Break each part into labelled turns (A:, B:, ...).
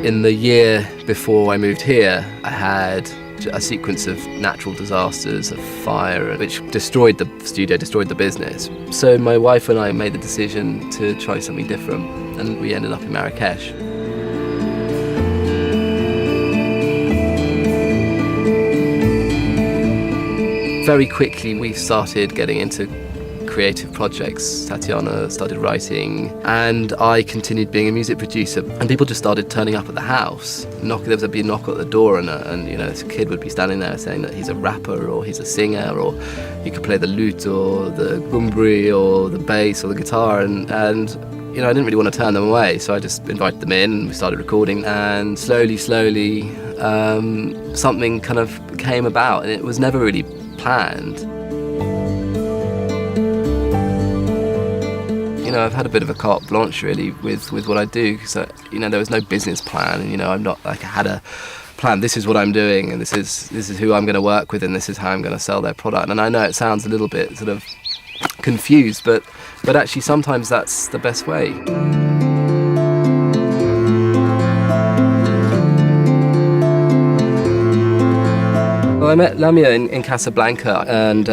A: In the year before I moved here, I had a sequence of natural disasters, a fire, which destroyed the studio, destroyed the business. So my wife and I made the decision to try something different, and we ended up in Marrakech. Very quickly we started getting into creative projects. Tatiana started writing, and I continued being a music producer. And people just started turning up at the house. There would be a knock at the door, and you know, this kid would be standing there saying that he's a rapper, or he's a singer, or he could play the lute, or the gumbri, or the bass, or the guitar. And you know, I didn't really want to turn them away, so I just invited them in. And we started recording, and slowly, something kind of came about, and it was never really planned. You know, I've had a bit of a carte blanche really with what I do, because you know, there was no business plan, and you know, I'm not like I had a plan. This is what I'm doing, and this is who I'm going to work with, and this is how I'm going to sell their product. And I know it sounds a little bit sort of confused, but actually sometimes that's the best way. Well, I met Lamia in Casablanca, and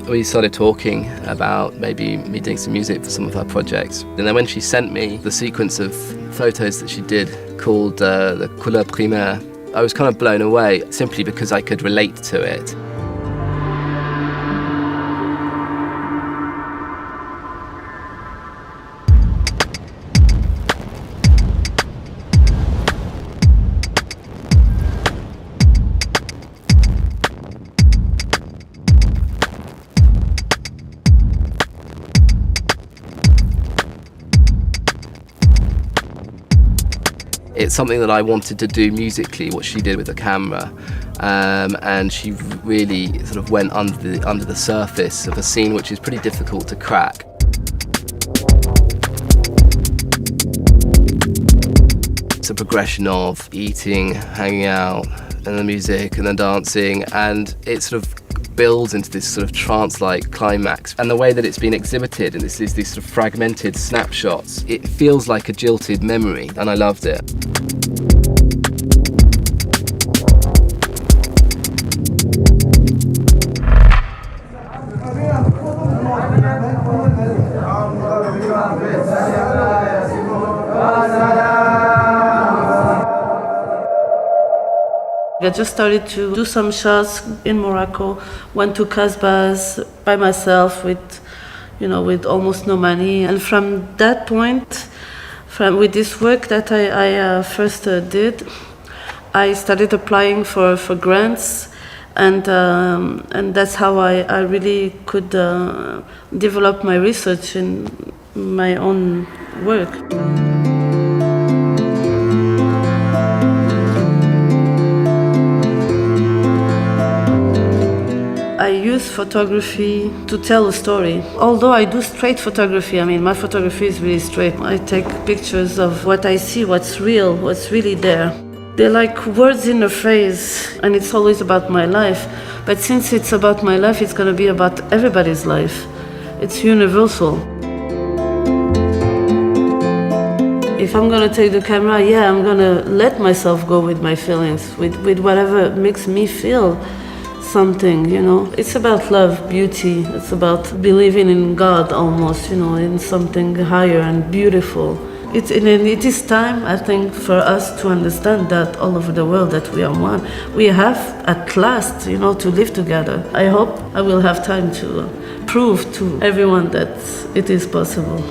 A: we started talking about maybe me doing some music for some of her projects. And then when she sent me the sequence of photos that she did called the Couleurs Primaires, I was kind of blown away, simply because I could relate to it. It's something that I wanted to do musically, what she did with the camera, and she really sort of went under the surface of a scene which is pretty difficult to crack. It's a progression of eating, hanging out, and the music, and then dancing, and it sort of builds into this sort of trance-like climax. And the way that it's been exhibited, and these sort of fragmented snapshots, it feels like a jilted memory, and I loved it.
B: I just started to do some shots in Morocco, went to Casbahs by myself with almost no money. And from that point, with this work that I first did, I started applying for grants, and that's how I really could develop my research in my own work. I use photography to tell a story. Although I do straight photography, I mean, my photography is really straight. I take pictures of what I see, what's real, what's really there. They're like words in a phrase, and it's always about my life. But since it's about my life, it's gonna be about everybody's life. It's universal. If I'm gonna take the camera, I'm gonna let myself go with my feelings, with whatever makes me feel something, you know. It's about love, beauty. It's about believing in God almost, you know, in something higher and beautiful. It is time, I think, for us to understand that all over the world that we are one. We have, at last, you know, to live together. I hope I will have time to prove to everyone that it is possible.